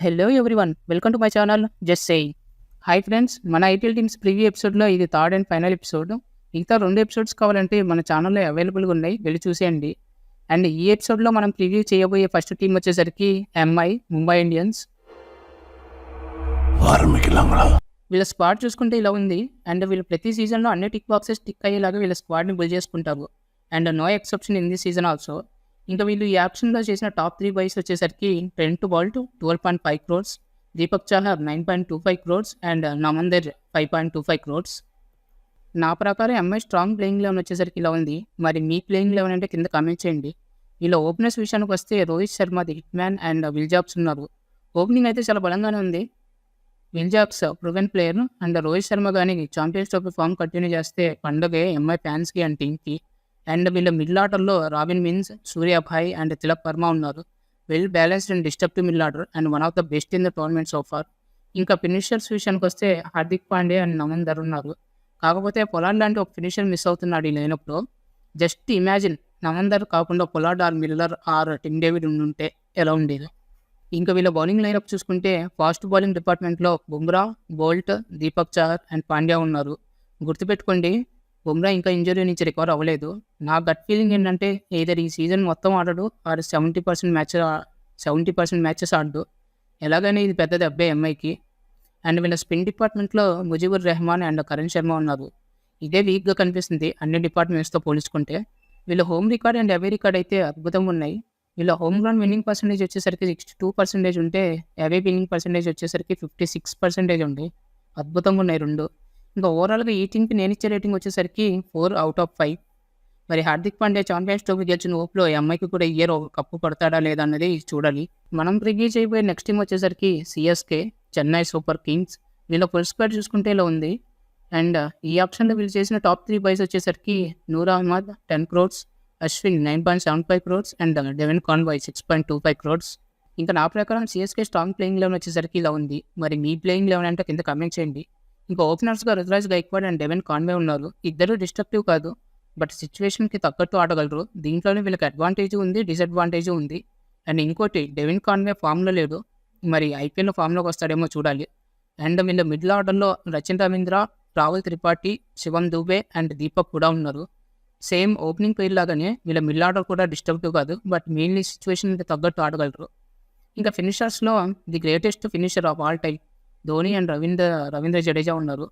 Hello everyone, welcome to my channel just saying. Hi friends, మన IPL teams preview ఎపిసోడ్లో ఇది third and final episode. ఇంకా 2 episodes కావాలంటే మన ఛానల్లో అవైలబుల్గా ఉన్నాయి, వెళ్ళి చూసేయండి. అండ్ ఈ ఎపిసోడ్లో మనం ప్రివ్యూ చేయబోయే ఫస్ట్ టీం వచ్చేసరికి ముంబై ఇండియన్స్. వీళ్ళ స్క్వాడ్ చూసుకుంటే ఇలా ఉంది. అండ్ వీళ్ళు ప్రతి సీజన్లో అన్ని టిక్ బాక్సెస్ టిక్ అయ్యేలాగా వీళ్ళ స్క్వాడ్ని బిల్డ్ చేసుకుంటారు. And no exception in this season also. ఇంకా వీళ్ళు ఈ యాక్షన్లో చేసిన టాప్ 3 బైస్ వచ్చేసరికి Trent Boult 12.5 crores, Deepak Chahar 9.25 crores and నమందర్ 5.25 crores. నా ప్రకారం ఎంఐ స్ట్రాంగ్ ప్లేయింగ్ లెవెన్ వచ్చేసరికి ఇలా ఉంది. మరి మీ ప్లేయింగ్ లెవెన్ అంటే కింద కామెంట్ చేయండి. వీళ్ళ ఓపెనర్స్ విషయానికి వస్తే Rohit Sharma, the hit man and Will Jacks ఉన్నారు. ఓపెనింగ్ అయితే చాలా బలంగానే ఉంది. Will Jacks proven player and Rohit Sharma కానీ ఛాంపియన్స్ ట్రోఫీ ఫామ్ కంటిన్యూ చేస్తే పండుగే ఎంఐ ఫ్యాన్స్కి అండ్ టీమ్కి. అండ్ వీళ్ళ మిడిల్ ఆర్డర్లో రాబిన్ మిన్స్, సూర్యాభాయ్ అండ్ తిలక్ వర్మ ఉన్నారు. Well balanced and disruptive middle order and one of the best in the tournament so far. ఇంకా ఫినిషర్స్ విషయానికి వస్తే హార్దిక్ పాండే అండ్ నమందర్ ఉన్నారు. కాకపోతే పొలాడ్ లాంటి ఒక ఫినిషర్ మిస్ అవుతున్నాడు ఈ లైనప్లో. జస్ట్ ఇమాజిన్ నమందర్ కాకుండా Pollard or Miller or Tim David ఉండుంటే ఎలా ఉండేది. ఇంకా వీళ్ళ బౌలింగ్ లైనప్ చూసుకుంటే ఫాస్ట్ బౌలింగ్ డిపార్ట్మెంట్లో బుమ్రా, బోల్ట్, దీపక్ చాహర్ అండ్ పాండ్యా ఉన్నారు. గుర్తుపెట్టుకోండి, బుమ్రా ఇంకా ఇంజరీ నుంచి రికవర్ అవ్వలేదు. నా గట్ ఫీలింగ్ ఏంటంటే ఏదర్ ఈ సీజన్ మొత్తం ఆడడు ఆర్ 70% మ్యాచెస్ ఆడడు. ఎలాగైనా ఇది పెద్ద దెబ్బే ఎంఐకి. అండ్ వీళ్ళ స్పిన్ డిపార్ట్మెంట్లో ముజీబుర్ రెహమాన్ అండ్ కరణ్ శర్మ ఉన్నారు. ఇదే వీక్గా కనిపిస్తుంది అన్ని డిపార్ట్మెంట్స్తో పోల్చుకుంటే. వీళ్ళ home record and away record అయితే అద్భుతంగా ఉన్నాయి. వీళ్ళ హోమ్ గ్రౌండ్ విన్నింగ్ పర్సెంటేజ్ వచ్చేసరికి 62% ఉంటే అవే విన్నింగ్ పర్సెంటేజ్ వచ్చేసరికి 56% ఉంది. అద్భుతంగా ఉన్నాయి రెండు. ఇంకా ఓవరాల్గా ఈ టీంకి నేను ఇచ్చే రేటింగ్ వచ్చేసరికి 4 out of 5. మరి హార్దిక్ పాండ్యా ఛాంపియన్స్ ట్రోఫీ గెలిచిన ఓప్లో ఎంఐకి కూడా ఇయర్ ఒక కప్పు కొడతాడా లేదా అన్నది చూడాలి. మనం ప్రివ్యూ చేయబోయే నెక్స్ట్ టీం వచ్చేసరికి సిఎస్కే, చెన్నై సూపర్ కింగ్స్. వీళ్ళ ఫుల్ స్క్వాడ్ చూసుకుంటే ఇలా ఉంది. అండ్ ఈ ఆప్షన్లో వీళ్ళు చేసిన టాప్ 3 బైస్ వచ్చేసరికి Noor Ahmad 10 crores, Ashwin 9.75 crores and Devon Conway 6.25 crores. ఇంకా నా ప్రకారం సిఎస్కే స్ట్రాంగ్ ప్లేయింగ్ లెవెన్ వచ్చేసరికి ఇలా ఉంది. మరి మీ ప్లేయింగ్ లెవెన్ అంటే కింద కమెంట్ చేయండి. ఇంకా ఓపెనర్స్గా Ruturaj Gaikwad and Devon Conway ఉన్నారు. ఇద్దరు డిస్ట్రక్టివ్ కాదు, బట్ సిచ్యువేషన్కి తగ్గట్టు ఆడగలరు. దీంట్లోనే వీళ్ళకి అడ్వాంటేజ్ ఉంది, డిసడ్వాంటేజ్ ఉంది. అండ్ ఇంకోటి, డెవిన్ కాన్వే ఫామ్లో లేడు, మరి ఐపీఎల్లో ఫామ్లోకి వస్తాడేమో చూడాలి. అండ్ వీళ్ళ మిడిల్ ఆర్డర్లో రచిన్ రవీంద్ర, రాహుల్ త్రిపాఠి, శివం దూబే అండ్ దీపక్ కూడా ఉన్నారు. సేమ్ ఓపెనింగ్ పేరు లాగానే వీళ్ళ మిడిల్ ఆర్డర్ కూడా డిస్టర్బివ్ కాదు, బట్ మెయిన్లీ సిచ్యువేషన్కి తగ్గట్టు ఆడగలరు. ఇంకా ఫినిషర్స్లో the greatest finisher of all time Dhoni and Ravindra Jadeja ఉన్నారు.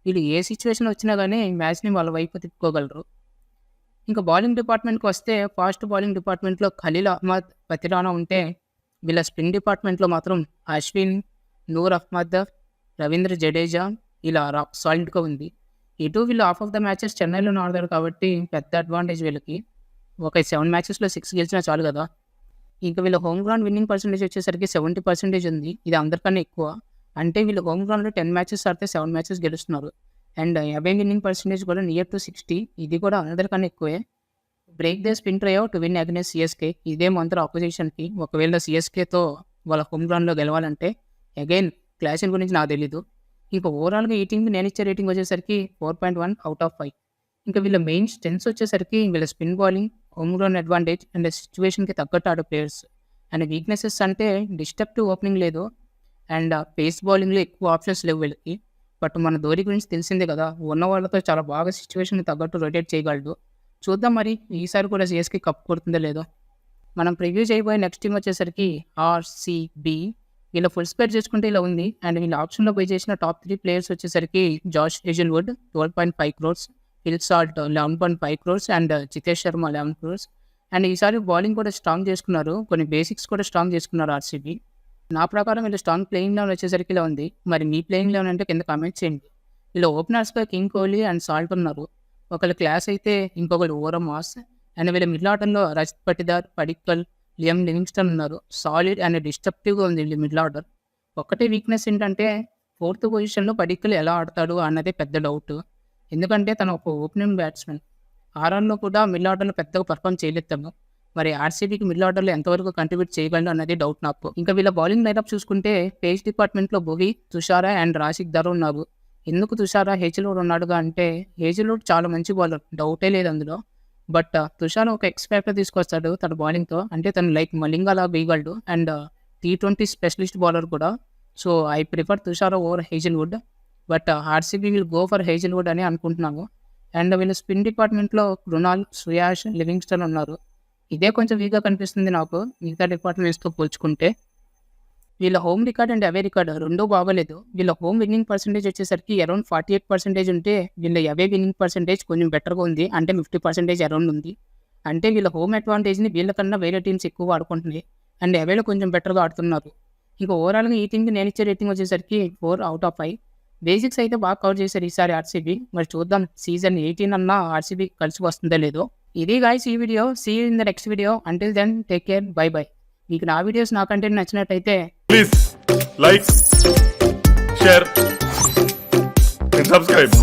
వీళ్ళు ఏ సిచ్యువేషన్ వచ్చినా కానీ మ్యాచ్ని వాళ్ళ వైపు తిప్పుకోగలరు. ఇంకా బౌలింగ్ డిపార్ట్మెంట్కి వస్తే ఫాస్ట్ బౌలింగ్ డిపార్ట్మెంట్లో ఖలీల్ అహ్మద్, పతిరానా ఉంటే వీళ్ళ స్పిన్ డిపార్ట్మెంట్లో మాత్రం అశ్విన్, నూర్ అహ్మద్, రవీంద్ర జడేజా ఇలా సాలిడ్గా ఉంది. ఇటు వీళ్ళు హాఫ్ ఆఫ్ ద మ్యాచెస్ చెన్నైలో ఆడతారు కాబట్టి పెద్ద అడ్వాంటేజ్ వీళ్ళకి. ఒక 7 మ్యాచెస్లో 6 గెలిచినా చాలు కదా. ఇంకా వీళ్ళ హోమ్ గ్రౌండ్ విన్నింగ్ పర్సెంటేజ్ వచ్చేసరికి 70% ఉంది. ఇది అందరికన్నా ఎక్కువ. అంటే వీళ్ళు హోమ్ గ్రౌండ్లో 10 మ్యాచెస్ ఆడితే 7 మ్యాచెస్ గెలుస్తున్నారు. అండ్ అవే విన్నింగ్ పర్సెంటేజ్ కూడా నియర్ టు 60. ఇది కూడా అందరికన్నా ఎక్కువే. Break the spin try to win against CSK, ఇదే మంత్ర ఆపోజిషన్కి. ఒకవేళ సిఎస్కేతో వాళ్ళ హోమ్ గ్రౌండ్లో గెలవాలంటే అగైన్ క్లాసిన్ గురించి నాకు తెలీదు. ఇంకా ఓవరాల్గా ఈ టీంకి నేను ఇచ్చే రేటింగ్ వచ్చేసరికి 4.1 out of 5. ఇంకా వీళ్ళ మెయిన్ స్ట్రెంత్స్ వచ్చేసరికి వీళ్ళ spin bowling, home ground advantage and సిచ్యువేషన్కి తగ్గట్టు ఆడే ప్లేయర్స్. అండ్ వీక్నెసెస్ అంటే డిస్టర్బివ్ ఓపెనింగ్ లేదు అండ్ పేస్ బౌలింగ్లో ఎక్కువ ఆప్షన్స్ లేవు వీళ్ళకి. బట్ మన ధోని గురించి తెలిసిందే కదా, ఉన్న వాళ్ళతో చాలా బాగా సిచ్యువేషన్కి తగ్గట్టు రొటేట్ చేయగలడు. చూద్దాం మరి ఈసారి కూడా సిఎస్కి కప్ కొడుతుందో లేదో. మనం ప్రివ్యూ చేయబోయే నెక్స్ట్ టీం వచ్చేసరికి ఆర్సీబీ. వీళ్ళ ఫుల్ స్క్వేర్ చేసుకుంటే ఇలా ఉంది. అండ్ వీళ్ళ ఆప్షన్లో పే చేసిన టాప్ 3 ప్లేయర్స్ వచ్చేసరికి Josh Hazlewood 12.5 crores, Phil Salt 11.5 crores and Jitesh Sharma 11 crores. And ఈసారి బౌలింగ్ కూడా స్ట్రాంగ్ చేసుకున్నారు, కొన్ని బేసిక్స్ కూడా స్ట్రాంగ్ చేసుకున్నారు ఆర్సీబీ. నా ప్రకారం వీళ్ళు స్ట్రాంగ్ ప్లేయింగ్ లెవెన్ వచ్చేసరికి ఇలా ఉంది. మరి మీ ప్లేయింగ్ లెవెన్ అంటే కింద కామెంట్ చేయండి. వీళ్ళు ఓపెనర్స్గా కింగ్ కోహ్లీ అండ్ సాల్ట్ ఉన్నారు. ఒకళ్ళు క్లాస్ అయితే ఇంకొకరు ఓవర్ మాస్. అండ్ వీళ్ళ మిడిల్ ఆర్డర్లో రజత్ పటిదార్, పడిక్కల్, లియం లివింగ్స్టన్ ఉన్నారు. సాలిడ్ అండ్ డిస్ట్రప్టివ్గా ఉంది వీళ్ళు మిడిల్ ఆర్డర్. ఒకటే వీక్నెస్ ఏంటంటే 4th పొజిషన్లో పడిక్కల్ ఎలా ఆడతాడు అన్నదే పెద్ద డౌట్. ఎందుకంటే తను ఒక ఓపెనింగ్ బ్యాట్స్మెన్. ఆర్ఆర్లో కూడా మిడిల్ ఆర్డర్లో పెద్దగా పర్ఫామ్ చేయలేదు తను. మరి ఆర్సీబీకి మిడిల్ ఆర్డర్లో ఎంతవరకు కంట్రిబ్యూట్ చేయగలడు అన్నది డౌట్ నాకు. ఇంకా వీళ్ళ బౌలింగ్ లైనప్ చూసుకుంటే పేస్ డిపార్ట్మెంట్లో భువి, తుషారా అండ్ రాషిక్ ధర్ ఉన్నారు. ఎందుకు తుషారా హేజల్వుడ్ ఉన్నాడుగా అంటే హేజల్వుడ్ చాలా మంచి బౌలర్, డౌటే లేదు అందులో. బట్ తుషారా ఒక ఎక్స్ ఫ్యాక్టర్ తీసుకొస్తాడు తన బౌలింగ్తో. అంటే తను లైక్ మలింగాలా వేయగలడు అండ్ T20 స్పెషలిస్ట్ బౌలర్ కూడా. So, I prefer Tushar over Hazlewood. But RCB will go for Hazlewood అని అనుకుంటున్నాను. అండ్ వీళ్ళ స్పిన్ డిపార్ట్మెంట్‌లో కృణాల్, శ్రేయాస్, లివింగ్స్టన్ ఉన్నారు. ఇదే కొంచెం వీక్‌గా కనిపిస్తుంది నాకు మిగతా డిపార్ట్మెంట్స్‌తో పోల్చుకుంటే. వీళ్ళ home record and away record రెండూ బాగోలేదు. వీళ్ళ హోమ్ విన్నింగ్ పర్సెంటేజ్ వచ్చేసరికి అరౌండ్ 48% ఉంటే, వీళ్ళ అవే విన్నింగ్ పర్సెంటేజ్ కొంచెం బెటర్‌గా ఉంది. అంటే 50% అరౌండ్ ఉంది. అంటే వీళ్ళ హోమ్ అడ్వాంటేజ్‌ని వీళ్ళకన్నా వేరే టీమ్స్ ఎక్కువ వాడుకుంటున్నాయి. అండ్ అవేలో కొంచెం బెటర్‌గా ఆడుతున్నారు. ఇక ఓవరాల్‌గా ఈ టీమ్‌కి నేనిచ్చే రేటింగ్ వచ్చేసరికి 4/5. బేసిక్స్ అయితే బాగా కవర్ చేశారు ఈసారి ఆర్‌సీబీ. మరి చూద్దాం సీజన్ 18 అన్నా ఆర్‌సీబీ కలిసి వస్తుందో లేదో. ఇది గాయ్స్ ఈ వీడియో. See you in the next video. Until then take care. Bye bye. మీకు నా వీడియోస్ నా కంటెంట్ నచ్చినట్టయితే please like, share and subscribe.